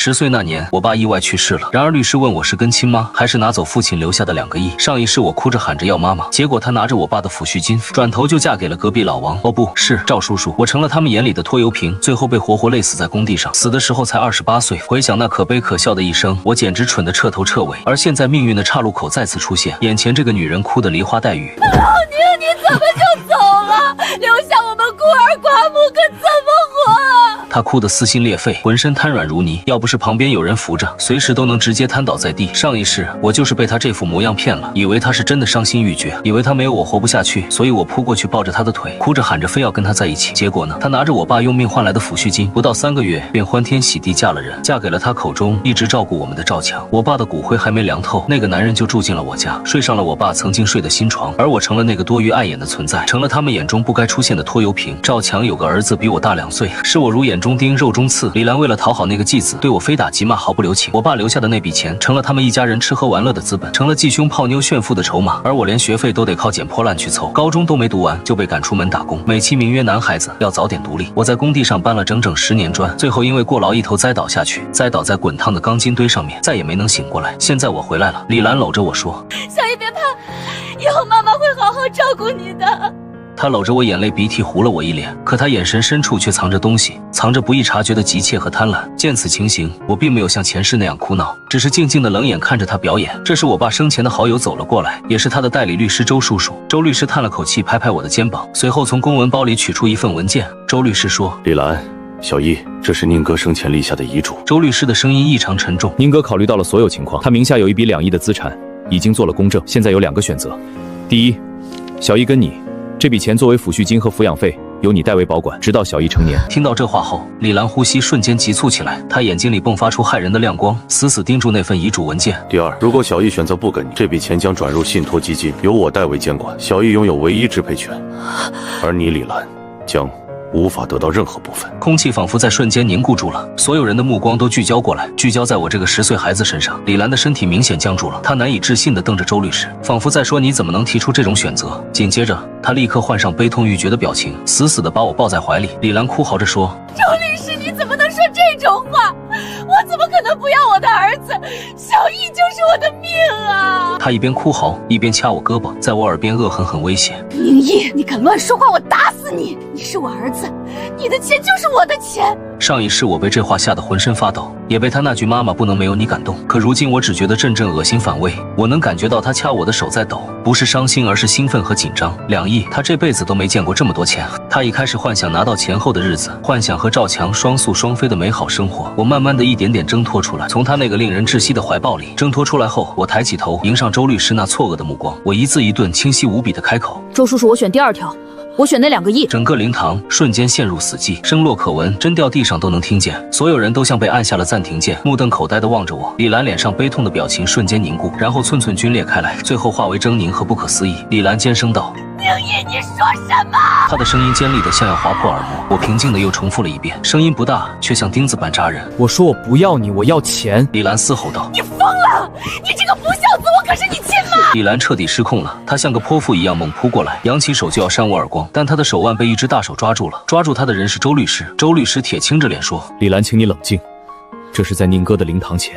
10岁那年，我爸意外去世了。然而律师问我是跟亲吗，还是拿走父亲留下的2个亿。上一世我哭着喊着要妈妈，结果他拿着我爸的抚恤金，转头就嫁给了隔壁老王。哦，不是赵叔叔，我成了他们眼里的拖油瓶，最后被活活累死在工地上。死的时候才28岁。回想那可悲可笑的一生，我简直蠢得彻头彻尾。而现在命运的岔路口再次出现，眼前这个女人哭得梨花带雨。老宁，你怎么就走了？留下我们孤儿寡母可怎么活？她哭得撕心裂肺，浑身瘫软如泥，要不是旁边有人扶着，随时都能直接瘫倒在地。上一世我就是被她这副模样骗了，以为她是真的伤心欲绝，以为她没有我活不下去，所以我扑过去抱着她的腿，哭着喊着非要跟她在一起。结果呢，她拿着我爸用命换来的抚恤金，不到3个月便欢天喜地嫁了人，嫁给了她口中一直照顾我们的赵强。我爸的骨灰还没凉透，那个男人就住进了我家，睡上了我爸曾经睡的新床，而我成了那个多余碍眼的存在，成了他们眼中不该出现的拖油瓶。赵强有个儿子比我大2岁，是我如眼中钉肉中刺。李兰为了讨好那个继子，对我非打即骂，毫不留情。我爸留下的那笔钱成了他们一家人吃喝玩乐的资本，成了继兄泡妞炫富的筹码，而我连学费都得靠捡破烂去凑，高中都没读完就被赶出门打工，美其名曰男孩子要早点独立。我在工地上搬了整整10年砖，最后因为过劳一头栽倒下去，栽倒在滚烫的钢筋堆上面，再也没能醒过来。现在我回来了。李兰搂着我说：“小姨别怕，以后妈妈会好好照顾你的。”他搂着我，眼泪鼻涕糊了我一脸，可他眼神深处却藏着东西，藏着不易察觉的急切和贪婪。见此情形，我并没有像前世那样哭闹，只是静静的冷眼看着他表演。这时我爸生前的好友走了过来，也是他的代理律师周叔叔。周律师叹了口气，拍拍我的肩膀，随后从公文包里取出一份文件。周律师说：“李兰，小易，这是宁哥生前立下的遗嘱。”周律师的声音异常沉重。宁哥考虑到了所有情况，他名下有一笔2亿的资产，已经做了公证，现在有2个选择。第一，小易跟你，这笔钱作为抚恤金和抚养费，由你代为保管，直到小易成年。听到这话后，李兰呼吸瞬间急促起来，她眼睛里迸发出骇人的亮光，死死盯住那份遗嘱文件。第二，如果小易选择不跟你，这笔钱将转入信托基金，由我代为监管，小易拥有唯一支配权，而你李兰将无法得到任何部分。空气仿佛在瞬间凝固住了，所有人的目光都聚焦过来，聚焦在我这个10岁孩子身上。李兰的身体明显僵住了，她难以置信地瞪着周律师，仿佛在说你怎么能提出这种选择。紧接着，她立刻换上悲痛欲绝的表情，死死地把我抱在怀里。李兰哭嚎着说：“周律师，你怎么能说这种话？我怎么可能不要我的儿子？小易就是我的命啊！”她一边哭嚎，一边掐我胳膊，在我耳边恶狠狠威胁：“宁毅，你敢乱说话，我打死你！你是我儿子，你的钱就是我的钱。”上一世我被这话吓得浑身发抖，也被他那句妈妈不能没有你感动。可如今我只觉得阵阵恶心反胃，我能感觉到他掐我的手在抖，不是伤心，而是兴奋和紧张。2亿，他这辈子都没见过这么多钱。他一开始幻想拿到钱后的日子，幻想和赵强双宿双飞的美好生活。我慢慢的一点点挣脱出来，从他那个令人窒息的怀抱里挣脱出来后，我抬起头迎上周律师那错愕的目光，我一字一顿清晰无比的开口：“周叔叔，我选第2条。我选那2个亿。”整个灵堂瞬间陷入死寂，声落可闻，针掉地上都能听见。所有人都像被按下了暂停键，目瞪口呆地望着我。李兰脸上悲痛的表情瞬间凝固，然后寸寸皲裂开来，最后化为狰狞和不可思议。李兰尖声道：“宁毅，你说什么？”她的声音尖利的像要划破耳膜。我平静的又重复了一遍，声音不大，却像钉子般扎人。“我说我不要你，我要钱！”李兰嘶吼道：“你疯了！你这个不孝子，我可是你亲妈！”李兰彻底失控了，她像个泼妇一样猛扑过来，扬起手就要扇我耳光，但她的手腕被一只大手抓住了。抓住她的人是周律师。周律师铁青着脸说：“李兰，请你冷静，这是在宁哥的灵堂前，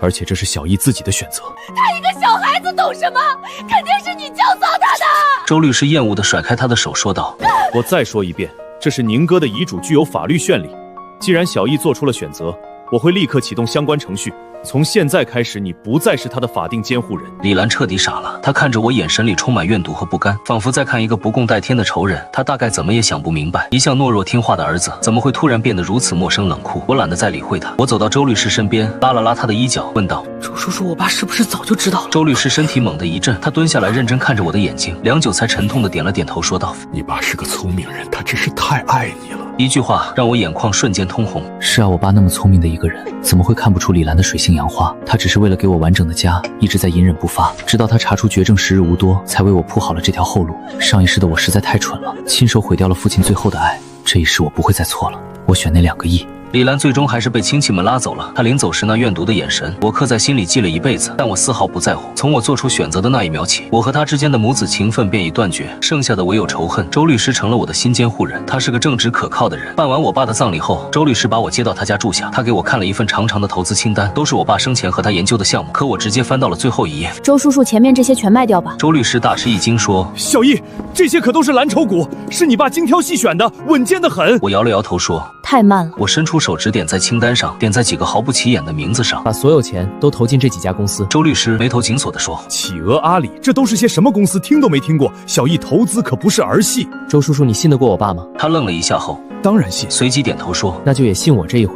而且这是小易自己的选择。他一个小孩子懂什么？肯定是你教唆他的。”周律师厌恶地甩开他的手说道：“我再说一遍，这是宁哥的遗嘱，具有法律绚丽。既然小易做出了选择，我会立刻启动相关程序。从现在开始，你不再是他的法定监护人。”李兰彻底傻了，她看着我，眼神里充满怨毒和不甘，仿佛在看一个不共戴天的仇人。她大概怎么也想不明白，一向懦弱听话的儿子怎么会突然变得如此陌生冷酷。我懒得再理会他，我走到周律师身边，拉了拉他的衣角，问道：“周叔叔，我爸是不是早就知道了？”周律师身体猛地一震，他蹲下来认真看着我的眼睛，良久才沉痛地点了点头，说道：“你爸是个聪明人，他只是太爱你了。”一句话让我眼眶瞬间通红。是啊，我爸那么聪明的一个人，怎么会看不出李兰的水性杨花？他只是为了给我完整的家，一直在隐忍不发，直到他查出绝症时日无多，才为我铺好了这条后路。上一世的我实在太蠢了，亲手毁掉了父亲最后的爱，这一世我不会再错了。我选那2个亿。李兰最终还是被亲戚们拉走了。她临走时那怨毒的眼神，我刻在心里记了一辈子，但我丝毫不在乎。从我做出选择的那一秒起，我和他之间的母子情分便已断绝，剩下的唯有仇恨。周律师成了我的新监护人，他是个正直可靠的人。办完我爸的葬礼后，周律师把我接到他家住下，他给我看了一份长长的投资清单，都是我爸生前和他研究的项目。可我直接翻到了最后一页。周叔叔，前面这些全卖掉吧。周律师大吃一惊说：“小易，这些可都是蓝筹股，是你爸精挑细选的，稳健的很。”我摇了摇头说：“太慢了。”我伸出手指点在清单上，点在几个毫不起眼的名字上，把所有钱都投进这几家公司。周律师眉头紧锁地说：“企鹅、阿里，这都是些什么公司？听都没听过。小易投资可不是儿戏。周叔叔，你信得过我爸吗？”他愣了一下后，当然信。随即点头说：“那就也信我这一回，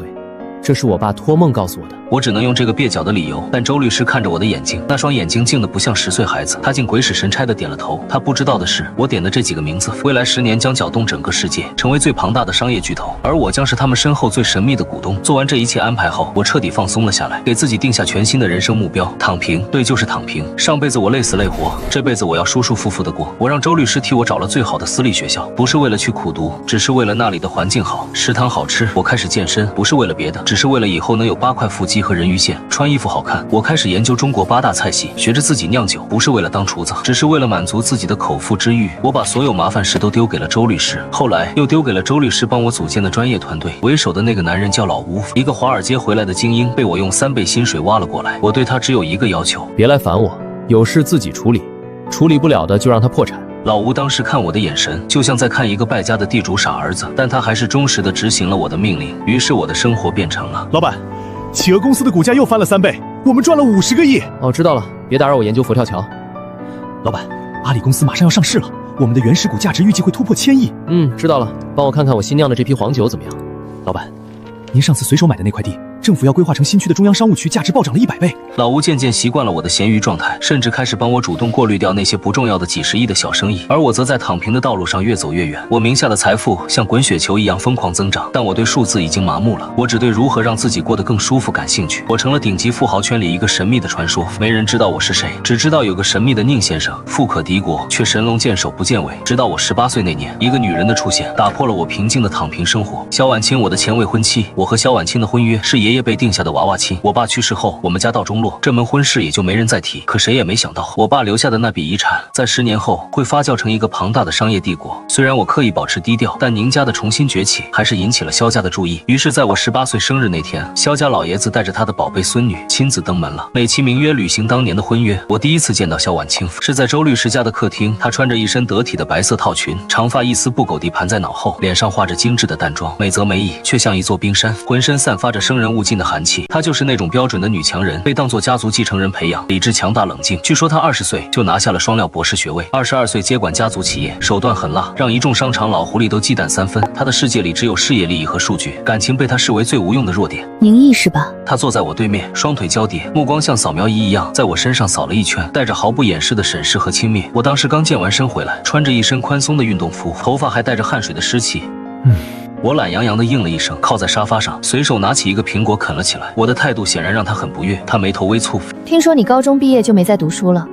这是我爸托梦告诉我的。”我只能用这个蹩脚的理由，但周律师看着我的眼睛，那双眼睛静得不像10岁孩子，他竟鬼使神差地点了头。他不知道的是，我点的这几个名字，未来10年将搅动整个世界，成为最庞大的商业巨头，而我将是他们身后最神秘的股东。做完这一切安排后，我彻底放松了下来，给自己定下全新的人生目标：躺平。对，就是躺平。上辈子我累死累活，这辈子我要舒舒服服地过。我让周律师替我找了最好的私立学校，不是为了去苦读，只是为了那里的环境好，食堂好吃。我开始健身，不是为了别的，只是为了以后能有8块腹肌和人鱼线。穿衣服好看，我开始研究中国8大菜系，学着自己酿酒，不是为了当厨子，只是为了满足自己的口腹之欲。我把所有麻烦事都丢给了周律师，后来又丢给了周律师帮我组建的专业团队。为首的那个男人叫老吴，一个华尔街回来的精英，被我用3倍薪水挖了过来。我对他只有一个要求：别来烦我，有事自己处理，处理不了的就让他破产。老吴当时看我的眼神，就像在看一个败家的地主傻儿子，但他还是忠实地执行了我的命令。于是我的生活变成了……老板，企鹅公司的股价又翻了3倍，我们赚了50个亿。哦，知道了，别打扰我研究佛跳墙。老板，阿里公司马上要上市了，我们的原始股价值预计会突破1000亿。知道了，帮我看看我新酿的这批黄酒怎么样。老板，您上次随手买的那块地，政府要规划成新区的中央商务区，价值暴涨了100倍。老吴渐渐习惯了我的咸鱼状态，甚至开始帮我主动过滤掉那些不重要的几十亿的小生意，而我则在躺平的道路上越走越远。我名下的财富像滚雪球一样疯狂增长，但我对数字已经麻木了。我只对如何让自己过得更舒服感兴趣。我成了顶级富豪圈里一个神秘的传说，没人知道我是谁，只知道有个神秘的宁先生，富可敌国，却神龙见首不见尾。直到我18岁那年，一个女人的出现打破了我平静的躺平生活。萧婉清，我的前未婚妻。我和萧婉清的婚约是爷爷辈定下的娃娃亲。我爸去世后，我们家道中落，这门婚事也就没人再提。可谁也没想到，我爸留下的那笔遗产，在10年后会发酵成一个庞大的商业帝国。虽然我刻意保持低调，但宁家的重新崛起还是引起了萧家的注意。于是，在我18岁生日那天，萧家老爷子带着他的宝贝孙女亲自登门了，美其名曰履行当年的婚约。我第一次见到萧婉清，是在周律师家的客厅。她穿着一身得体的白色套裙，长发一丝不苟地盘在脑后，脸上画着精致的淡妆，美则没意，却像一座冰山，浑身散发着生人勿近的寒气。她就是那种标准的女强人，被当作家族继承人培养，理智强大冷静。据说她20岁就拿下了双料博士学位，22岁接管家族企业，手段狠辣，让一众商场老狐狸都忌惮3分。她的世界里只有事业利益和数据，感情被她视为最无用的弱点。宁毅是吧？她坐在我对面，双腿交叠，目光像扫描仪一样在我身上扫了一圈，带着毫不掩饰的审视和轻蔑。我当时刚健完身回来，穿着一身宽松的运动服，头发还带着汗水的湿气。我懒洋洋地应了一声，靠在沙发上，随手拿起一个苹果啃了起来。我的态度显然让他很不悦，他眉头微蹙。听说你高中毕业就没再读书了？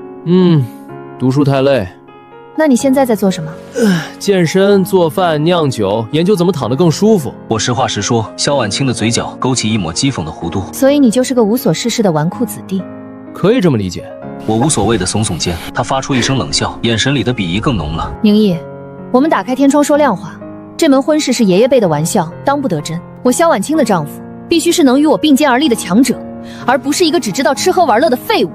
读书太累。那你现在在做什么？健身、做饭、酿酒，研究怎么躺得更舒服。我实话实说，萧婉清的嘴角勾起一抹讥讽的弧度。所以你就是个无所事事的纨绔子弟？可以这么理解。我无所谓的耸耸肩，他发出一声冷笑，眼神里的鄙夷更浓了。宁毅，我们打开天窗说亮话。这门婚事是爷爷辈的玩笑，当不得真。我萧婉清的丈夫必须是能与我并肩而立的强者，而不是一个只知道吃喝玩乐的废物。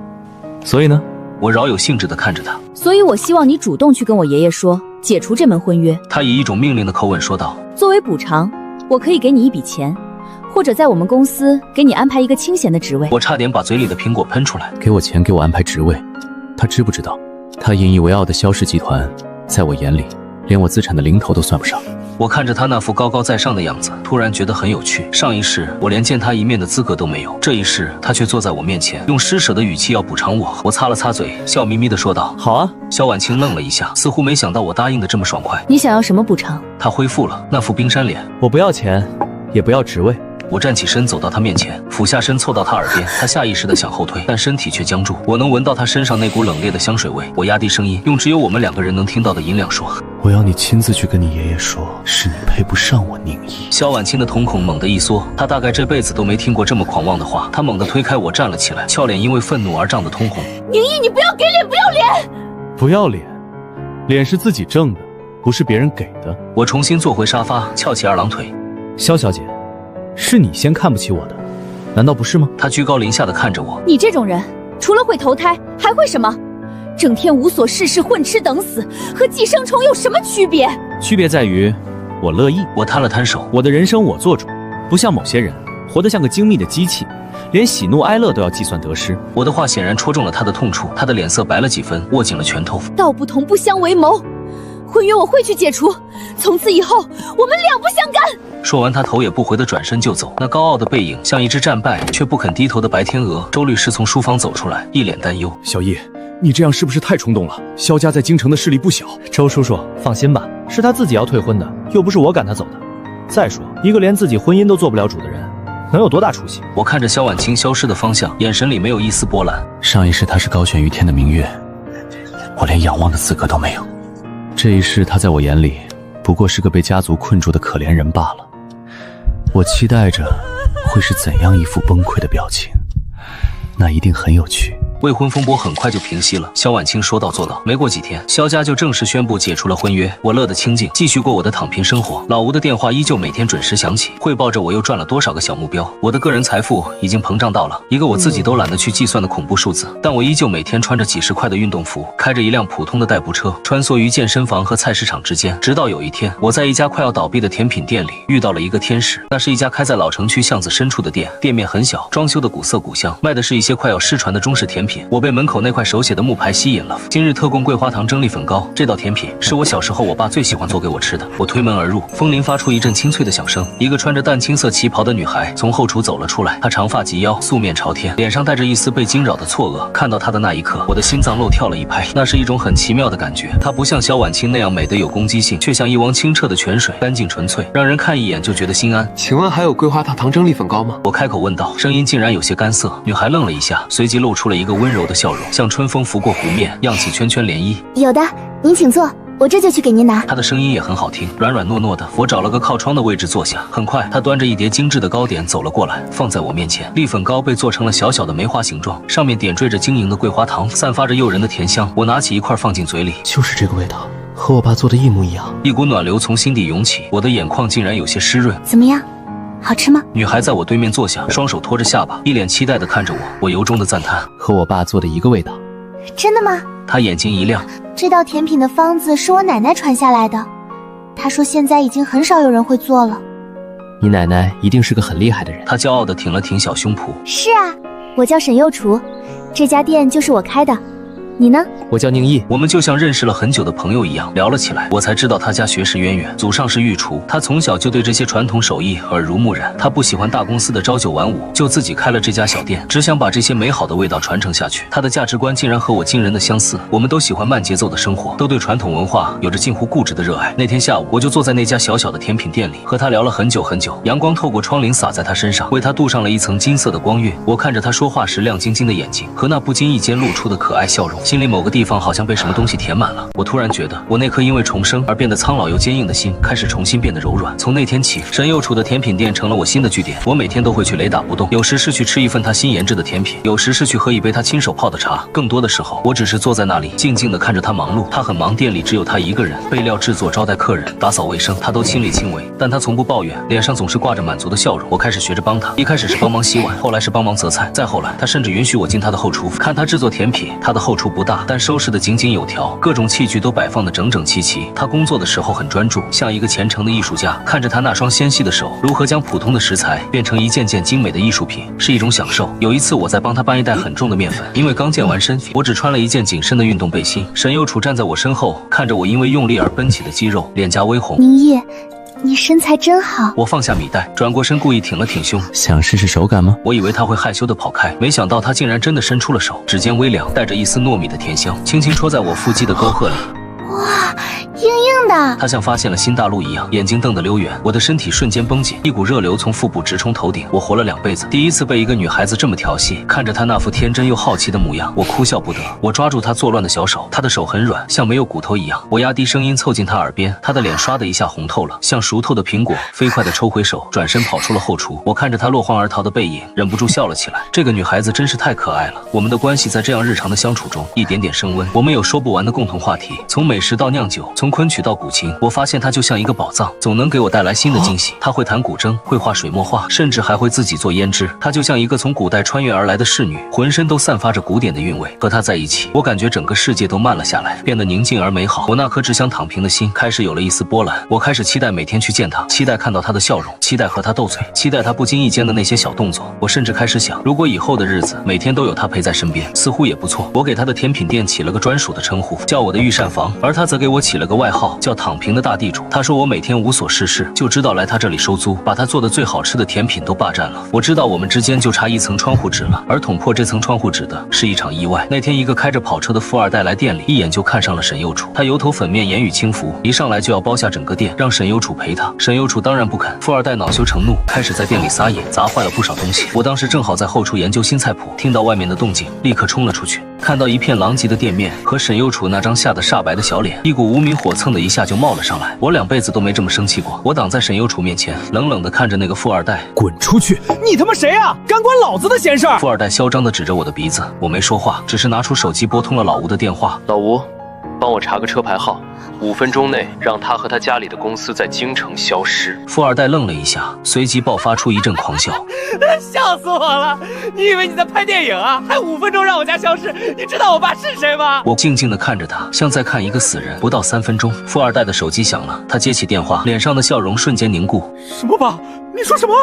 所以呢？我饶有兴致地看着他。所以我希望你主动去跟我爷爷说，解除这门婚约。他以一种命令的口吻说道。作为补偿，我可以给你一笔钱，或者在我们公司给你安排一个清闲的职位。我差点把嘴里的苹果喷出来。给我钱，给我安排职位，他知不知道？他引以为傲的萧氏集团，在我眼里，连我资产的零头都算不上。我看着他那副高高在上的样子，突然觉得很有趣。上一世我连见他一面的资格都没有，这一世他却坐在我面前，用施舍的语气要补偿我。我擦了擦嘴，笑眯眯地说道：“好啊。”萧婉清愣了一下，似乎没想到我答应的这么爽快。你想要什么补偿？他恢复了那副冰山脸。我不要钱，也不要职位，我站起身走到他面前，俯下身凑到他耳边，他下意识地想后退，但身体却僵住。我能闻到他身上那股冷冽的香水味。我压低声音，用只有我们2个人能听到的音量说：“我要你亲自去跟你爷爷说，是你配不上我宁毅。”萧婉清的瞳孔猛地一缩，她大概这辈子都没听过这么狂妄的话。她猛地推开我，站了起来，俏脸因为愤怒而涨得通红。宁毅，你不要给脸，不要脸！不要脸，脸是自己挣的，不是别人给的。我重新坐回沙发，翘起2郎腿。萧小姐，是你先看不起我的，难道不是吗？她居高临下的看着我。你这种人，除了会投胎，还会什么？整天无所事事，混吃等死，和寄生虫有什么区别？区别在于，我乐意。我摊了摊手，我的人生我做主，不像某些人，活得像个精密的机器，连喜怒哀乐都要计算得失。我的话显然戳中了他的痛处，他的脸色白了几分，握紧了拳头。道不同不相为谋，婚约我会去解除，从此以后我们两不相干。说完，他头也不回的转身就走，那高傲的背影像一只战败却不肯低头的白天鹅。周律师从书房走出来，一脸担忧。小易，你这样是不是太冲动了？萧家在京城的势力不小。周叔叔，放心吧，是他自己要退婚的，又不是我赶他走的。再说，一个连自己婚姻都做不了主的人，能有多大出息？我看着萧婉清消失的方向，眼神里没有一丝波澜。上一世他是高悬于天的明月，我连仰望的资格都没有。这一世他在我眼里，不过是个被家族困住的可怜人罢了。我期待着会是怎样一副崩溃的表情，那一定很有趣。未婚风波很快就平息了，萧婉清说到做到。没过几天，萧家就正式宣布解除了婚约。我乐得清静，继续过我的躺平生活。老吴的电话依旧每天准时响起，汇报着我又赚了多少个小目标。我的个人财富已经膨胀到了一个我自己都懒得去计算的恐怖数字。但我依旧每天穿着几10块的运动服，开着一辆普通的代步车，穿梭于健身房和菜市场之间。直到有一天，我在一家快要倒闭的甜品店里遇到了一个天使。那是一家开在老城区巷子深处的店，店面很小，装修的古色古香，卖的是一些快要失传的中式甜品。我被门口那块手写的木牌吸引了，今日特供桂花糖蒸栗粉糕。这道甜品是我小时候我爸最喜欢做给我吃的。我推门而入，风铃发出一阵清脆的响声，一个穿着淡青色旗袍的女孩从后厨走了出来。她长发及腰，素面朝天，脸上带着一丝被惊扰的错愕。看到她的那一刻，我的心脏漏跳了一拍，那是一种很奇妙的感觉。她不像萧婉清那样美得有攻击性，却像一汪清澈的泉水，干净纯粹，让人看一眼就觉得心安。请问还有桂花糖糖蒸栗粉糕吗？我开口问道，声音竟然有些干涩。女孩愣了一下，随即露出了一个温柔的笑容，像春风拂过湖面，漾起圈圈涟漪。有的，您请坐，我这就去给您拿。她的声音也很好听，软软糯糯的。我找了个靠窗的位置坐下。很快，她端着一碟精致的糕点走了过来，放在我面前。栗粉糕被做成了小小的梅花形状，上面点缀着晶莹的桂花糖，散发着诱人的甜香。我拿起一块放进嘴里，就是这个味道，和我爸做的一模一样。一股暖流从心底涌起，我的眼眶竟然有些湿润。怎么样？好吃吗？女孩在我对面坐下，双手托着下巴，一脸期待地看着我。我由衷的赞叹，和我爸做的一个味道。真的吗？她眼睛一亮，这道甜品的方子是我奶奶传下来的，她说现在已经很少有人会做了。你奶奶一定是个很厉害的人。她骄傲地挺了挺小胸脯。是啊，我叫沈幼雏，这家店就是我开的。你呢？我叫宁毅。我们就像认识了很久的朋友一样聊了起来。我才知道他家学识渊源，祖上是御厨，他从小就对这些传统手艺耳濡目染。他不喜欢大公司的朝九晚五，就自己开了这家小店，只想把这些美好的味道传承下去。他的价值观竟然和我惊人的相似，我们都喜欢慢节奏的生活，都对传统文化有着近乎固执的热爱。那天下午，我就坐在那家小小的甜品店里，和他聊了很久很久。阳光透过窗棂洒在他身上，为他镀上了一层金色的光晕。我看着他说话时亮晶晶的眼睛和那不经意间露出的可爱笑容，心里某个地方好像被什么东西填满了。我突然觉得，我那颗因为重生而变得苍老又坚硬的心开始重新变得柔软。从那天起，沈幼楚的甜品店成了我新的据点。我每天都会去雷打不动，有时是去吃一份他新研制的甜品，有时是去喝一杯他亲手泡的茶。更多的时候，我只是坐在那里，静静地看着他忙碌。他很忙，店里只有他一个人，备料制作、招待客人、打扫卫生，他都亲力亲为。但他从不抱怨，脸上总是挂着满足的笑容。我开始学着帮他，一开始是帮忙洗碗，后来是帮忙择菜，再后来，他甚至允许我进他的后厨看他制作甜品。他的后厨不大，但收拾得井井有条，各种器具都摆放得整整齐齐。他工作的时候很专注，像一个虔诚的艺术家。看着他那双纤细的手，如何将普通的食材变成一件件精美的艺术品，是一种享受。有一次，我在帮他搬一袋很重的面粉，因为刚健完身，我只穿了一件紧身的运动背心。沈幼楚站在我身后，看着我因为用力而奔起的肌肉，脸颊微红。宁毅，你身材真好。我放下米袋，转过身，故意挺了挺胸。想试试手感吗？我以为他会害羞地跑开，没想到他竟然真的伸出了手，指尖微凉，带着一丝糯米的甜香，轻轻戳在我腹肌的沟壑里。哇，硬硬的。他像发现了新大陆一样，眼睛瞪得溜圆，我的身体瞬间绷紧，一股热流从腹部直冲头顶。我活了2辈子，第一次被一个女孩子这么调戏，看着她那副天真又好奇的模样，我哭笑不得。我抓住她作乱的小手，她的手很软，像没有骨头一样。我压低声音凑近她耳边，她的脸刷的一下红透了，像熟透的苹果，飞快地抽回手，转身跑出了后厨。我看着她落荒而逃的背影，忍不住笑了起来。这个女孩子真是太可爱了。我们的关系在这样日常的相处中一点点升温，我们有说不完的共同话题，从美食到酿酒，从昆曲到古琴。我发现她就像一个宝藏，总能给我带来新的惊喜。她会弹古筝，会画水墨画，甚至还会自己做胭脂。她就像一个从古代穿越而来的侍女，浑身都散发着古典的韵味。和她在一起，我感觉整个世界都慢了下来，变得宁静而美好。我那颗只想躺平的心开始有了一丝波澜。我开始期待每天去见她，期待看到她的笑容，期待和她斗嘴，期待她不经意间的那些小动作。我甚至开始想，如果以后的日子每天都有她陪在身边，似乎也不错。我给她的甜品店起了个专属的称呼，叫我的御膳房，而她则给我起了个外号，叫躺平的大地主。她说我每天无所事事，就知道来她这里收租，把她做的最好吃的甜品都霸占了。我知道我们之间就差一层窗户纸了，而捅破这层窗户纸的是一场意外。那天一个开着跑车的富二代来店里，一眼就看上了沈右楚。他油头粉面，言语轻浮，一上来就要包下整个店，让沈右楚陪他。沈右楚当然不肯，富二代恼羞成怒，开始在店里撒野，砸坏了不少东西。我当时正好在后厨研究新菜谱，听到外面的动静，立刻冲了出去。看到一片狼藉的店面和沈右楚那张吓得煞白的小脸，一股无名火蹭的一下就冒了上来。我2辈子都没这么生气过。我挡在沈右楚面前，冷冷地看着那个富二代，滚出去！你他妈谁啊？敢管老子的闲事儿！富二代嚣张地指着我的鼻子，我没说话，只是拿出手机拨通了老吴的电话。老吴，帮我查个车牌号，5分钟内让他和他家里的公司在京城消失。富二代愣了一下，随即爆发出一阵狂笑。笑死我了！你以为你在拍电影啊？还5分钟让我家消失？你知道我爸是谁吗？我静静地看着他，像在看一个死人。不到3分钟，富二代的手机响了，他接起电话，脸上的笑容瞬间凝固。什么爸？你说什么？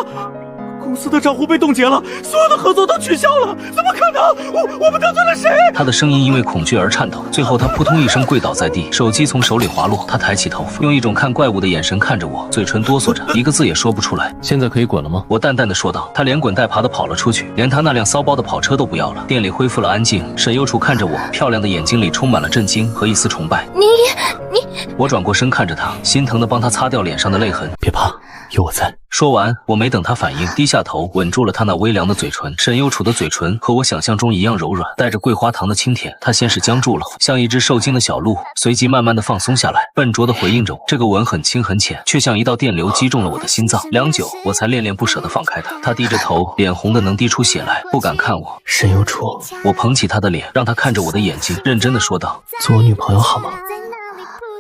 公司的账户被冻结了，所有的合作都取消了，怎么可能？我们得罪了谁？他的声音因为恐惧而颤抖，最后他扑通一声跪倒在地，手机从手里滑落。他抬起头，用一种看怪物的眼神看着我，嘴唇哆嗦着，一个字也说不出来。现在可以滚了吗？我淡淡的说道。他连滚带爬的跑了出去，连他那辆骚包的跑车都不要了。店里恢复了安静，沈右楚看着我，漂亮的眼睛里充满了震惊和一丝崇拜。你，我转过身看着他，心疼的帮他擦掉脸上的泪痕。别怕，有我在。说完，我没等他反应，低下头吻住了他那微凉的嘴唇。沈右楚的嘴唇和我想象中一样柔软，带着桂花糖的清甜。他先是僵住了，像一只受惊的小鹿，随即慢慢的放松下来，笨拙的回应着我。这个吻很轻很浅，却像一道电流击中了我的心脏。良久，我才恋恋不舍地放开他。他低着头，脸红的能滴出血来，不敢看我。沈右楚，我捧起他的脸，让他看着我的眼睛，认真的说道：做我女朋友好吗？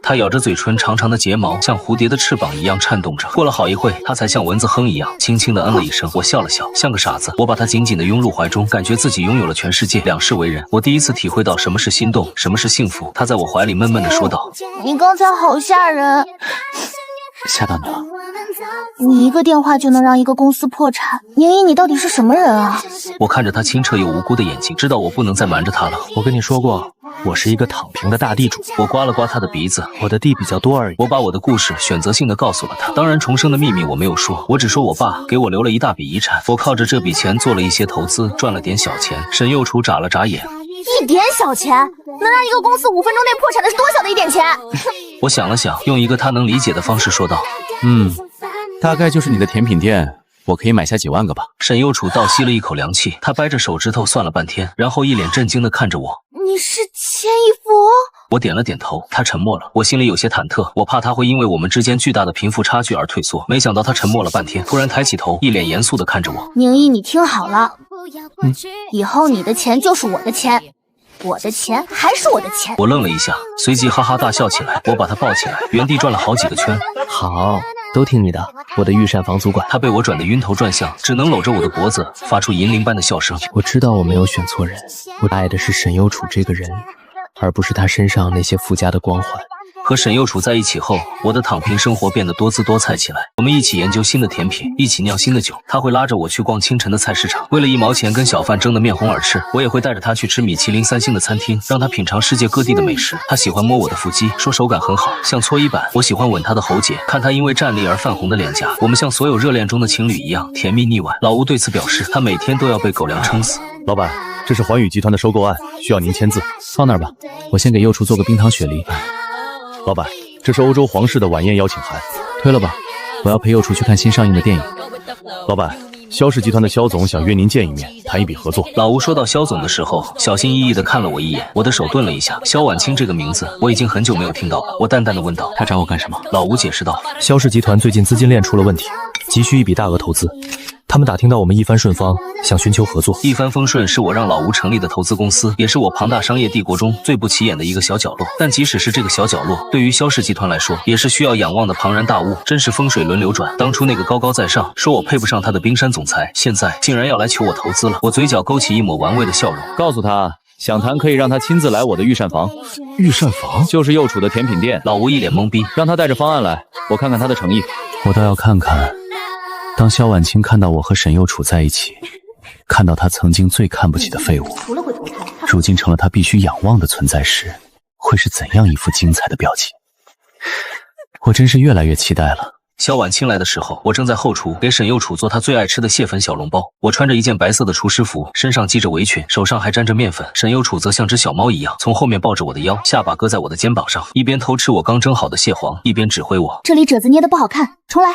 他咬着嘴唇，长长的睫毛像蝴蝶的翅膀一样颤动着。过了好一会，他才像蚊子哼一样，轻轻地嗯了一声。我笑了笑，像个傻子。我把他紧紧地拥入怀中，感觉自己拥有了全世界，两世为人。我第一次体会到什么是心动，什么是幸福。他在我怀里闷闷地说道：你刚才好吓人。吓到你了？你一个电话就能让一个公司破产，宁毅，你到底是什么人啊？我看着他清澈又无辜的眼睛，知道我不能再瞒着他了。我跟你说过，我是一个躺平的大地主。我刮了刮他的鼻子，我的地比较多而已。我把我的故事选择性的告诉了他，当然重生的秘密我没有说，我只说我爸给我留了一大笔遗产，我靠着这笔钱做了一些投资，赚了点小钱。沈右楚眨了眨眼，一点小钱能让一个公司5分钟内破产的是多小的一点钱？我想了想，用一个他能理解的方式说道：大概就是你的甜品店，我可以买下几万个吧。沈右楚倒吸了一口凉气，他掰着手指头算了半天，然后一脸震惊地看着我。你是千亿富翁？我点了点头，他沉默了。我心里有些忐忑，我怕他会因为我们之间巨大的贫富差距而退缩。没想到他沉默了半天，突然抬起头，一脸严肃地看着我。宁毅，你听好了，以后你的钱就是我的钱，我的钱还是我的钱。我愣了一下，随即哈哈大笑起来。我把他抱起来，原地转了好几个圈。好，都听你的，我的御膳房主管。他被我转得晕头转向，只能搂着我的脖子，发出银铃般的笑声。我知道我没有选错人，我爱的是沈右楚这个人，而不是他身上那些附加的光环。和沈右楚在一起后，我的躺平生活变得多姿多彩起来。我们一起研究新的甜品，一起酿新的酒。他会拉着我去逛清晨的菜市场，为了1毛钱跟小贩争得面红耳赤。我也会带着他去吃米其林3星的餐厅，让他品尝世界各地的美食。他喜欢摸我的腹肌，说手感很好，像搓衣板。我喜欢吻他的喉结，看他因为站立而泛红的脸颊。我们像所有热恋中的情侣一样甜蜜腻歪。老吴对此表示，他每天都要被狗粮撑死。老板，这是环宇集团的收购案，需要您签字。放那儿吧，我先给右厨做个冰糖雪梨。老板，这是欧洲皇室的晚宴邀请函。推了吧，我要陪幼雏去看新上映的电影。老板，萧氏集团的萧总想约您见一面，谈一笔合作。老吴说到萧总的时候，小心翼翼地看了我一眼，我的手顿了一下。萧婉清这个名字我已经很久没有听到了。我淡淡地问道：“他找我干什么？”老吴解释道：“萧氏集团最近资金链出了问题，急需一笔大额投资。他们打听到我们一帆顺丰想寻求合作。一帆风顺是我让老吴成立的投资公司，也是我庞大商业帝国中最不起眼的一个小角落。但即使是这个小角落，对于萧氏集团来说，也是需要仰望的庞然大物。真是风水轮流转。当初那个高高在上，说我配不上他的冰山总裁，现在竟然要来求我投资了。我嘴角勾起一抹玩味的笑容，告诉他，想谈可以让他亲自来我的御膳房。御膳房就是幼雏的甜品店。老吴一脸懵逼，让他带着方案来，我看看他的诚意。我倒要看看。当萧婉清看到我和沈幼楚在一起，看到他曾经最看不起的废物，如今成了他必须仰望的存在时，会是怎样一副精彩的表情？我真是越来越期待了。萧婉清来的时候，我正在后厨给沈幼楚做她最爱吃的蟹粉小笼包。我穿着一件白色的厨师服，身上系着围裙，手上还沾着面粉。沈幼楚则像只小猫一样，从后面抱着我的腰，下巴搁在我的肩膀上，一边偷吃我刚蒸好的蟹黄，一边指挥我：“这里褶子捏得不好看，重来。”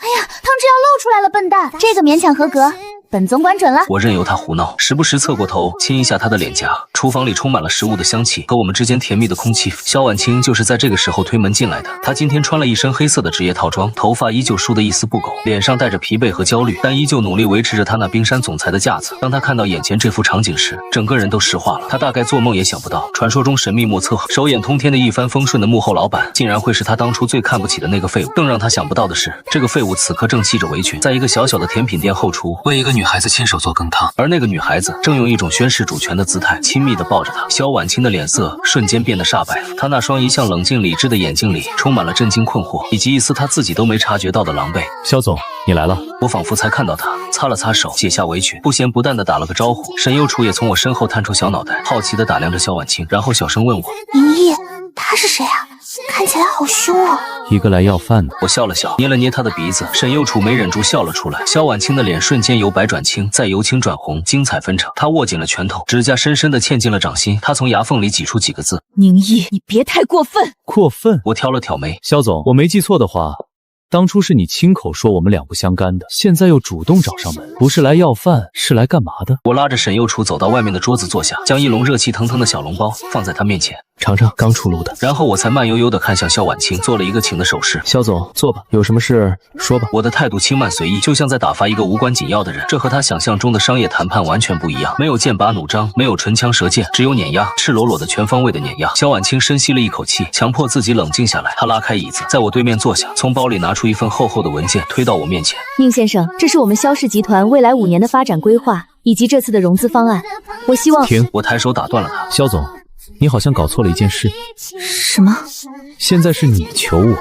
哎呀，汤汁要漏出来了，笨蛋！这个勉强合格，本总管准了。我任由他胡闹，时不时侧过头亲一下他的脸颊。厨房里充满了食物的香气和我们之间甜蜜的空气。萧婉清就是在这个时候推门进来的。她今天穿了一身黑色的职业套装，头发依旧梳得一丝不苟，脸上带着疲惫和焦虑，但依旧努力维持着她那冰山总裁的架子。当她看到眼前这幅场景时，整个人都石化了。她大概做梦也想不到，传说中神秘莫测、手眼通天的一帆风顺的幕后老板，竟然会是她当初最看不起的那个废物。更让她想不到的是，这个废物此刻正系着围裙，在一个小小的甜品店后厨为一个女孩子亲手做羹汤，而那个女孩子正用一种宣示主权的姿态亲密地抱着她。萧婉清的脸色瞬间变得煞白，她那双一向冷静理智的眼睛里充满了震惊、困惑，以及一丝她自己都没察觉到的狼狈。萧总，你来了。我仿佛才看到他擦了擦手，解下围裙，不咸不淡地打了个招呼。沈幼楚也从我身后探出小脑袋，好奇地打量着萧婉清，然后小声问我：“宁毅，他是谁啊？看起来好凶哦。”一个来要饭的。我笑了笑，捏了捏他的鼻子。沈幼楚没忍住笑了出来。萧婉清的脸瞬间由白转青，再由青转红，精彩纷呈。她握紧了拳头，指甲深深地嵌进了掌心。她从牙缝里挤出几个字：“宁毅，你别太过分。”过分？我挑了挑眉。萧总，我没记错的话，当初是你亲口说我们两不相干的，现在又主动找上门，不是来要饭，是来干嘛的？我拉着沈幼楚走到外面的桌子坐下，将一笼热气腾腾的小笼包放在他面前。尝尝刚出炉的。然后我才慢悠悠地看向萧婉清，做了一个请的手势。萧总，坐吧，有什么事说吧。我的态度轻慢随意，就像在打发一个无关紧要的人。这和他想象中的商业谈判完全不一样，没有剑拔弩张，没有唇枪舌剑，只有碾压，赤裸裸的全方位的碾压。萧婉清深吸了一口气，强迫自己冷静下来。她拉开椅子，在我对面坐下，从包里拿出一份厚厚的文件，推到我面前。宁先生，这是我们萧氏集团未来5年的发展规划，以及这次的融资方案。我希望……停！我抬手打断了他。萧总，你好像搞错了一件事。什么？现在是你求我，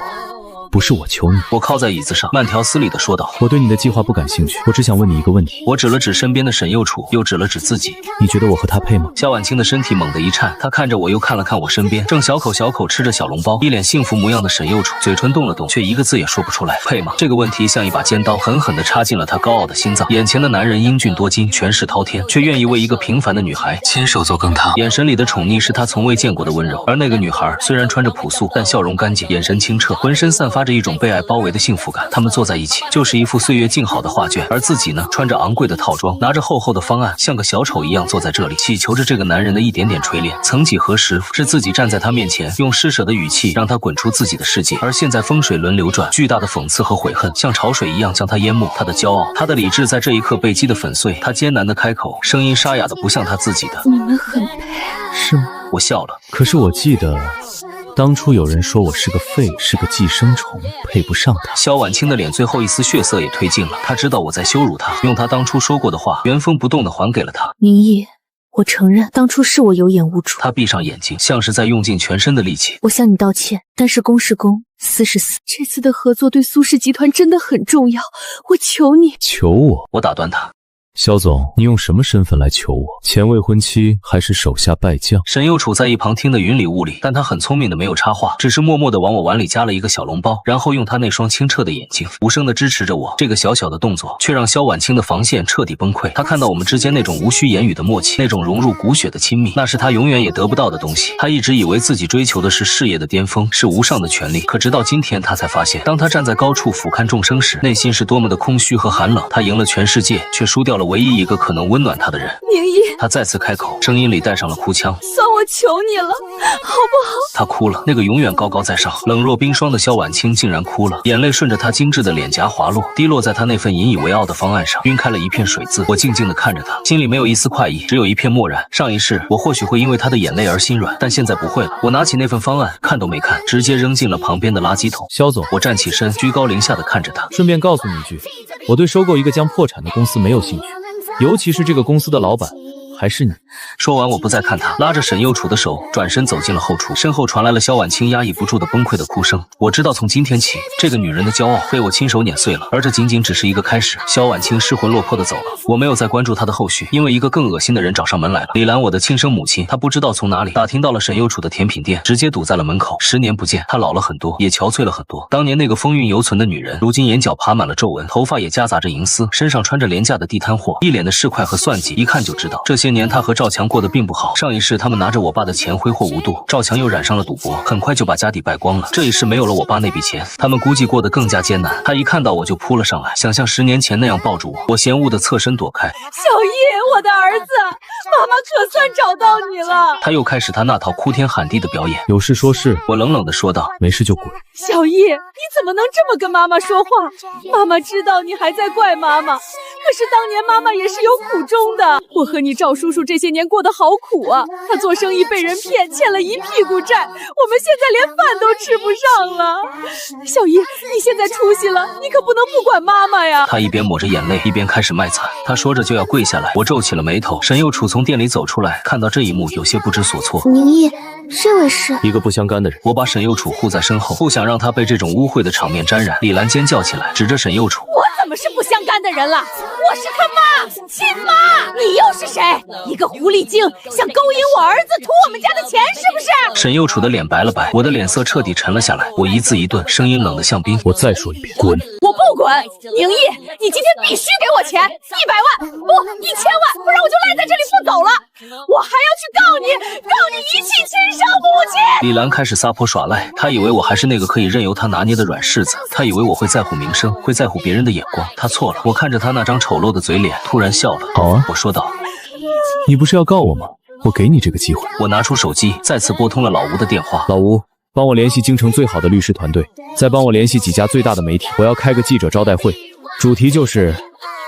不是我求你。我靠在椅子上，慢条斯理地说道：“我对你的计划不感兴趣，我只想问你一个问题。”我指了指身边的沈幼楚，又指了指自己。你觉得我和他配吗？萧婉清的身体猛地一颤，她看着我，又看了看我身边正小口小口吃着小笼包、一脸幸福模样的沈幼楚，嘴唇动了动，却一个字也说不出来。配吗？这个问题像一把尖刀，狠狠地插进了她高傲的心脏。眼前的男人英俊多金，权势滔天，却愿意为一个平凡的女孩亲手做羹汤，眼神里的宠溺是他从未见过的温柔。而那个女孩虽然穿着朴素，但笑容干净，眼神清澈，浑身散发着一种被爱包围的幸福感。他们坐在一起，就是一幅岁月静好的画卷。而自己呢，穿着昂贵的套装，拿着厚厚的方案，像个小丑一样坐在这里，祈求着这个男人的一点点垂怜。曾几何时，是自己站在他面前，用施舍的语气让他滚出自己的世界，而现在风水轮流转，巨大的讽刺和悔恨像潮水一样将他淹没。他的骄傲，他的理智在这一刻被击得粉碎。他艰难地开口，声音沙哑的不像他自己的。你们很配，是吗？我笑了。可是我记得当初有人说我是个废，是个寄生虫，配不上他。萧婉清的脸最后一丝血色也褪尽了，她知道我在羞辱她，用她当初说过的话原封不动地还给了她。宁毅，我承认当初是我有眼无珠。她闭上眼睛，像是在用尽全身的力气。我向你道歉，但是公是公，私是私。这次的合作对苏氏集团真的很重要，我求你。求我？我打断她。肖总，你用什么身份来求我？前未婚妻还是手下败将？沈佑楚在一旁听得云里雾里，但他很聪明的没有插话，只是默默的往我碗里加了一个小笼包，然后用他那双清澈的眼睛无声的支持着我。这个小小的动作却让萧婉清的防线彻底崩溃。他看到我们之间那种无需言语的默契，那种融入骨血的亲密，那是他永远也得不到的东西。他一直以为自己追求的是事业的巅峰，是无上的权利，可直到今天他才发现，当他站在高处俯瞰众生时，内心是多么的空虚和寒冷。他赢了全世界，却输掉了唯一一个可能温暖他的人。宁毅，他再次开口，声音里带上了哭腔，算我求你了，好不好？他哭了，那个永远高高在上、冷若冰霜的萧婉清竟然哭了，眼泪顺着她精致的脸颊滑落，滴落在她那份引以为傲的方案上，晕开了一片水渍。我静静地看着她，心里没有一丝快意，只有一片漠然。上一世我或许会因为她的眼泪而心软，但现在不会了。我拿起那份方案，看都没看，直接扔进了旁边的垃圾桶。肖总，我站起身，居高临下的看着他，顺便告诉你一句，我对收购一个将破产的公司没有兴趣，尤其是这个公司的老板还是你。说完，我不再看他，拉着沈佑楚的手，转身走进了后厨。身后传来了萧婉清压抑不住的崩溃的哭声。我知道，从今天起，这个女人的骄傲被我亲手碾碎了，而这仅仅只是一个开始。萧婉清失魂落魄的走了，我没有再关注她的后续，因为一个更恶心的人找上门来了。李兰，我的亲生母亲，她不知道从哪里打听到了沈佑楚的甜品店，直接堵在了门口。10年不见，她老了很多，也憔悴了很多。当年那个风韵犹存的女人，如今眼角爬满了皱纹，头发也夹杂着银丝，身上穿着廉价的地摊货，一脸的市侩和算计，一看就知道这些年她和赵强过得并不好。上一世他们拿着我爸的钱挥霍无度，赵强又染上了赌博，很快就把家底败光了。这一世没有了我爸那笔钱，他们估计过得更加艰难。他一看到我就扑了上来，想像10年前那样抱住我，我嫌恶的侧身躲开。小叶，我的儿子，妈妈可算找到你了。他又开始他那套哭天喊地的表演。有事说事，我冷冷的说道，没事就滚。小叶，你怎么能这么跟妈妈说话？妈妈知道你还在怪妈妈，可是当年妈妈也是有苦衷的。我和你赵叔叔这些年过得好苦啊，他做生意被人骗，欠了一屁股债，我们现在连饭都吃不上了。小叶，你现在出息了，你可不能不管妈妈呀。他一边抹着眼泪，一边开始卖惨。他说着就要跪下来，我皱起了眉头。沈佑楚从店里走出来，看到这一幕，有些不知所措。宁毅，这位是一个不相干的人。我把沈佑楚护在身后，不想让他被这种污秽的场面沾染。李兰尖叫起来，指着沈佑楚：我怎么是不相干的人了？我是他妈，亲妈！你又是谁？一个狐狸精，想勾引我儿子，图我们家的钱是不是？沈佑楚的脸白了白，我的脸色彻底沉了下来。我一字一顿，声音冷得像冰。我再说一遍，滚！我不滚！宁毅，你今天必须给我钱，100万，不，1000万，不然我就赖在这里不走了。我还要去告你遗弃亲生母亲！李兰开始撒泼耍赖，她以为我还是那个可以任由她拿捏的软柿子，她以为我会在乎名声，会在乎别人的眼光。她错了。我看着她那张丑陋的嘴脸，突然笑了。好啊，我说道，你不是要告我吗？我给你这个机会。我拿出手机，再次拨通了老吴的电话。老吴，帮我联系京城最好的律师团队，再帮我联系几家最大的媒体，我要开个记者招待会，主题就是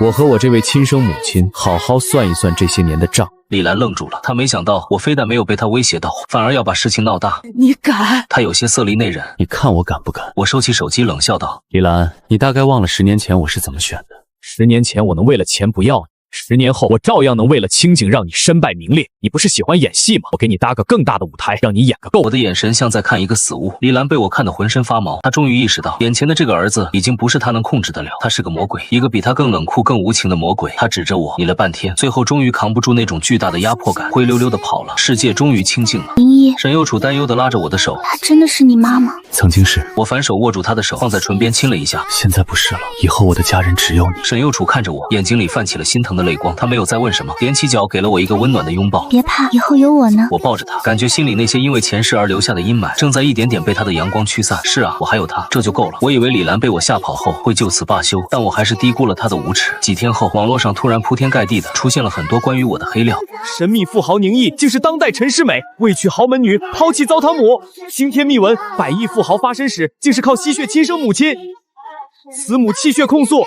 我和我这位亲生母亲好好算一算这些年的账。李兰愣住了，她没想到我非但没有被她威胁到，反而要把事情闹大。你敢？她有些色厉内荏。你看我敢不敢？我收起手机，冷笑道：李兰，你大概忘了10年前我是怎么选的。10年前我能为了钱不要你，10年后我照样能为了清静让你身败名裂。你不是喜欢演戏吗？我给你搭个更大的舞台，让你演个够。我的眼神像在看一个死物。李兰被我看得浑身发毛，她终于意识到眼前的这个儿子已经不是她能控制得了，他是个魔鬼，一个比他更冷酷更无情的魔鬼。他指着我理了半天，最后终于扛不住那种巨大的压迫感，灰溜溜的跑了。世界终于清静了。宁毅，沈佑楚担忧地拉着我的手，她真的是你妈妈？曾经是。我反手握住她的手，放在唇边亲了一下。现在不是了，以后我的家人只有你。沈佑楚看着我，眼睛里泛起了心疼的泪光。他没有再问什么，踮起脚给了我一个温暖的拥抱。别怕，以后有我呢。我抱着他，感觉心里那些因为前世而留下的阴霾正在一点点被他的阳光驱散。是啊，我还有他，这就够了。我以为李兰被我吓跑后会就此罢休，但我还是低估了他的无耻。几天后，网络上突然铺天盖地的出现了很多关于我的黑料。神秘富豪宁毅竟是当代陈世美，为娶豪门女抛弃糟蹋母。惊天秘闻，100亿富豪发身时竟是靠吸血亲生母亲，慈母泣血控诉。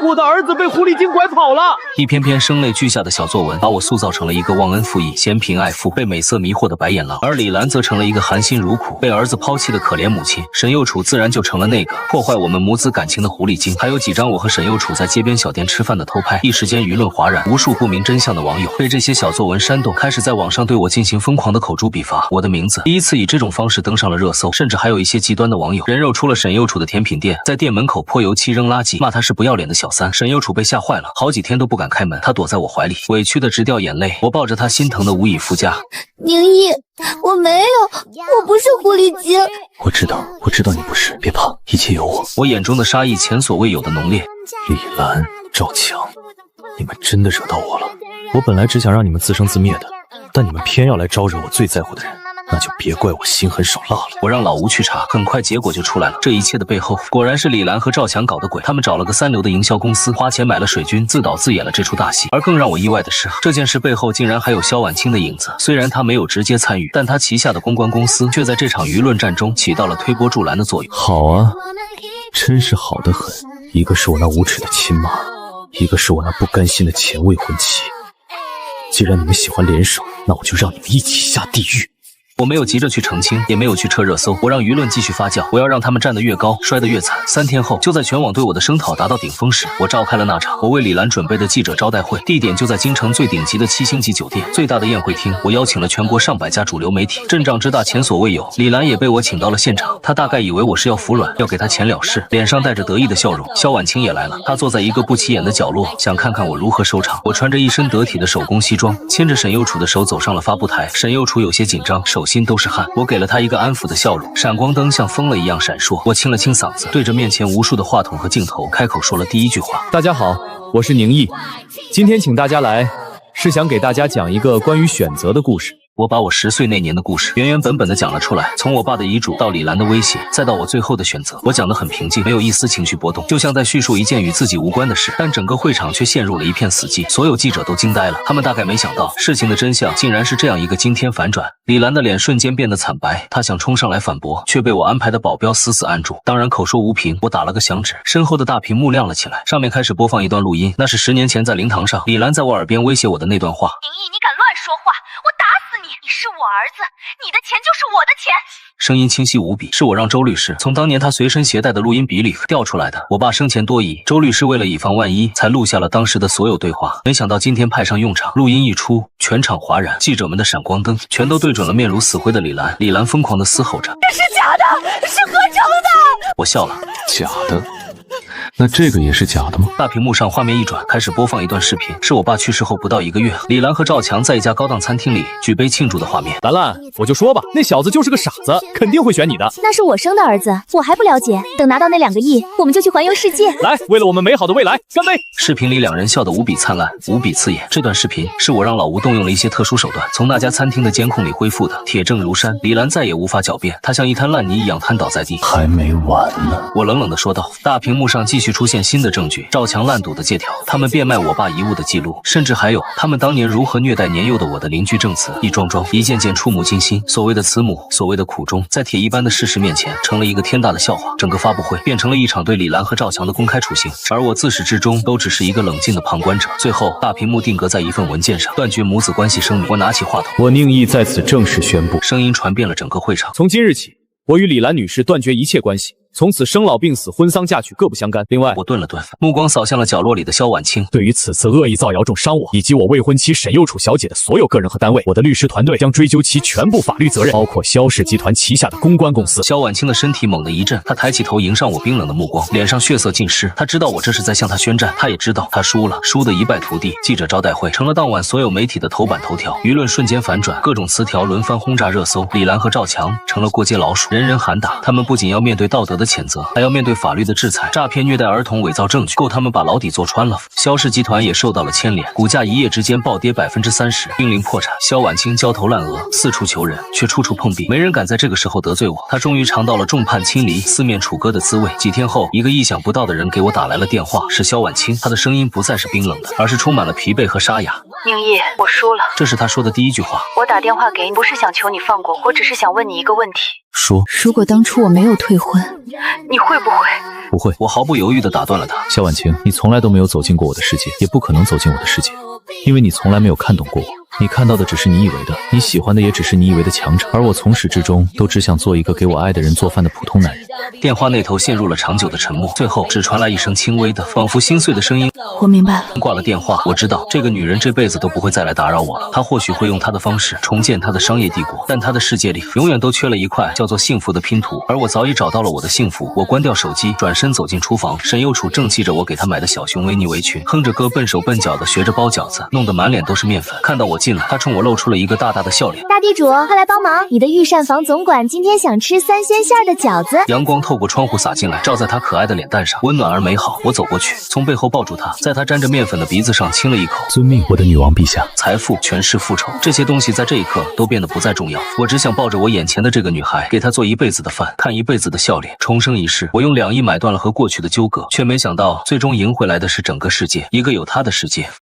我的儿子被狐狸精拐跑了。一篇篇声泪俱下的小作文，把我塑造成了一个忘恩负义、嫌贫爱富、被美色迷惑的白眼狼，而李兰则成了一个含辛茹苦、被儿子抛弃的可怜母亲。沈佑楚自然就成了那个破坏我们母子感情的狐狸精。还有几张我和沈佑楚在街边小店吃饭的偷拍，一时间舆论哗然，无数不明真相的网友被这些小作文煽动，开始在网上对我进行疯狂的口诛笔伐。我的名字第一次以这种方式登上了热搜，甚至还有一些极端的网友人肉出了沈佑楚的甜品店，在店门口泼油漆、扔垃圾，骂他是不要脸的小三。沈幼楚被吓坏了，好几天都不敢开门，他躲在我怀里，委屈的直掉眼泪。我抱着他，心疼的无以复加。宁毅，我没有，我不是狐狸精。我知道你不是，别怕，一切有我。我眼中的杀意前所未有的浓烈。李兰、赵强，你们真的惹到我了。我本来只想让你们自生自灭的，但你们偏要来招惹我最在乎的人，那就别怪我心狠手辣了。我让老吴去查，很快结果就出来了。这一切的背后，果然是李兰和赵强搞的鬼。他们找了个三流的营销公司，花钱买了水军，自导自演了这出大戏。而更让我意外的是，这件事背后竟然还有萧婉清的影子。虽然他没有直接参与，但他旗下的公关公司却在这场舆论战中起到了推波助澜的作用。好啊，真是好得很。一个是我那无耻的亲妈，一个是我那不甘心的前未婚妻。既然你们喜欢联手，那我就让你们一起下地狱。我没有急着去澄清，也没有去撤热搜，我让舆论继续发酵，我要让他们站得越高，摔得越惨。3天后，就在全网对我的声讨达到顶峰时，我召开了那场我为李兰准备的记者招待会，地点就在京城最顶级的7星级酒店，最大的宴会厅。我邀请了全国上百家主流媒体，阵仗之大前所未有。李兰也被我请到了现场，她大概以为我是要服软，要给她钱了事，脸上带着得意的笑容。萧婉清也来了，她坐在一个不起眼的角落，想看看我如何收场。我穿着一身得体的手工西装，牵着沈幼楚的手走上了发布台。沈幼楚有些紧张，手心都是汗。我给了他一个安抚的笑容，闪光灯像疯了一样闪烁。我清了清嗓子，对着面前无数的话筒和镜头，开口说了第一句话：大家好，我是宁毅，今天请大家来，是想给大家讲一个关于选择的故事。我把我10岁那年的故事原原本本的讲了出来，从我爸的遗嘱到李兰的威胁，再到我最后的选择。我讲得很平静，没有一丝情绪波动，就像在叙述一件与自己无关的事。但整个会场却陷入了一片死寂，所有记者都惊呆了，他们大概没想到事情的真相竟然是这样一个惊天反转。李兰的脸瞬间变得惨白，她想冲上来反驳，却被我安排的保镖死死按住。当然口说无凭，我打了个响指，身后的大屏幕亮了起来，上面开始播放一段录音，那是10年前在灵堂上李兰在我耳边威胁我的那段话。宁毅，你敢乱说话，我打死你！你是我儿子，你的钱就是我的钱。声音清晰无比，是我让周律师从当年他随身携带的录音笔里调出来的。我爸生前多疑，周律师为了以防万一，才录下了当时的所有对话。没想到今天派上用场，录音一出，全场哗然，记者们的闪光灯全都对准了面如死灰的李兰。李兰疯狂地嘶吼着：“这是假的，是合成的！”我笑了，假的？那这个也是假的吗？大屏幕上画面一转，开始播放一段视频，是我爸去世后不到1个月，李兰和赵强在一家高档餐厅里举杯庆祝的画面。兰兰，我就说吧，那小子就是个傻子，肯定会选你的。那是我生的儿子，我还不了解。等拿到那2个亿，我们就去环游世界。来，为了我们美好的未来，干杯！视频里2人笑得无比灿烂，无比刺眼。这段视频是我让老吴动用了一些特殊手段，从那家餐厅的监控里恢复的，铁证如山。李兰再也无法狡辩，她像一滩烂泥一样瘫倒在地。还没完呢！我冷冷地说道。大屏幕上继续出现新的证据，赵强烂赌的借条，他们变卖我爸遗物的记录，甚至还有他们当年如何虐待年幼的我的邻居证词，一桩桩一件件触目惊心。所谓的慈母，所谓的苦衷，在铁一般的事实面前成了一个天大的笑话。整个发布会变成了一场对李兰和赵强的公开处刑，而我自始至终都只是一个冷静的旁观者。最后大屏幕定格在一份文件上，断绝母子关系声明。我拿起话筒，我宁毅在此正式宣布，声音传遍了整个会场，从今日起，我与李兰女士断绝一切关系，从此生老病死、婚丧嫁娶各不相干。另外，我顿了顿，目光扫向了角落里的萧婉清。对于此次恶意造谣重伤我以及我未婚妻沈幼楚小姐的所有个人和单位，我的律师团队将追究其全部法律责任，包括萧氏集团旗下的公关公司。萧婉清的身体猛地一震，她抬起头迎上我冰冷的目光，脸上血色尽失。她知道我这是在向她宣战，她也知道她输了，输得一败涂地。记者招待会成了当晚所有媒体的头版头条，舆论瞬间反转，各种词条轮番轰炸热搜。李兰和赵强成了过街老鼠，人人喊打。他们不仅要面对道德的谴责，还要面对法律的制裁。诈骗、虐待儿童、伪造证据，够他们把牢底坐穿了。萧氏集团也受到了牵连，股价一夜之间暴跌30%，濒临破产。萧婉清焦头烂额，四处求人，却处处碰壁，没人敢在这个时候得罪我。他终于尝到了众叛亲离、四面楚歌的滋味。几天后，一个意想不到的人给我打来了电话，是萧婉清。他的声音不再是冰冷的，而是充满了疲惫和沙哑。宁毅，我输了。这是他说的第一句话。我打电话给你，不是想求你放过我，只是想问你一个问题。说，如果当初我没有退婚，你会不会？不会。我毫不犹豫地打断了他。萧婉清，你从来都没有走进过我的世界，也不可能走进我的世界，因为你从来没有看懂过我。你看到的只是你以为的，你喜欢的也只是你以为的强者，而我从始至终都只想做一个给我爱的人做饭的普通男人。电话那头陷入了长久的沉默，最后只传来一声轻微的、仿佛心碎的声音。我明白了。挂了电话，我知道这个女人这辈子都不会再来打扰我了。她或许会用她的方式重建她的商业帝国，但她的世界里永远都缺了一块叫做幸福的拼图。而我早已找到了我的幸福。我关掉手机，转身走进厨房。沈幼楚正系着我给她买的小熊维尼围裙，哼着歌，笨手笨脚的学着包饺子，弄得满脸都是面粉。看到我进来，她冲我露出了一个大大的笑脸。大地主，快来帮忙！你的御膳房总管今天想吃3鲜馅的饺子。阳光透过窗户洒进来，照在她可爱的脸蛋上，温暖而美好。我走过去，从背后抱住她，在她沾着面粉的鼻子上亲了一口。遵命，我的女王陛下。财富、权势、复仇，这些东西在这一刻都变得不再重要。我只想抱着我眼前的这个女孩，给她做一辈子的饭，看一辈子的笑脸。重生一世，我用2亿买断了和过去的纠葛，却没想到最终赢回来的是整个世界，一个有她的世界。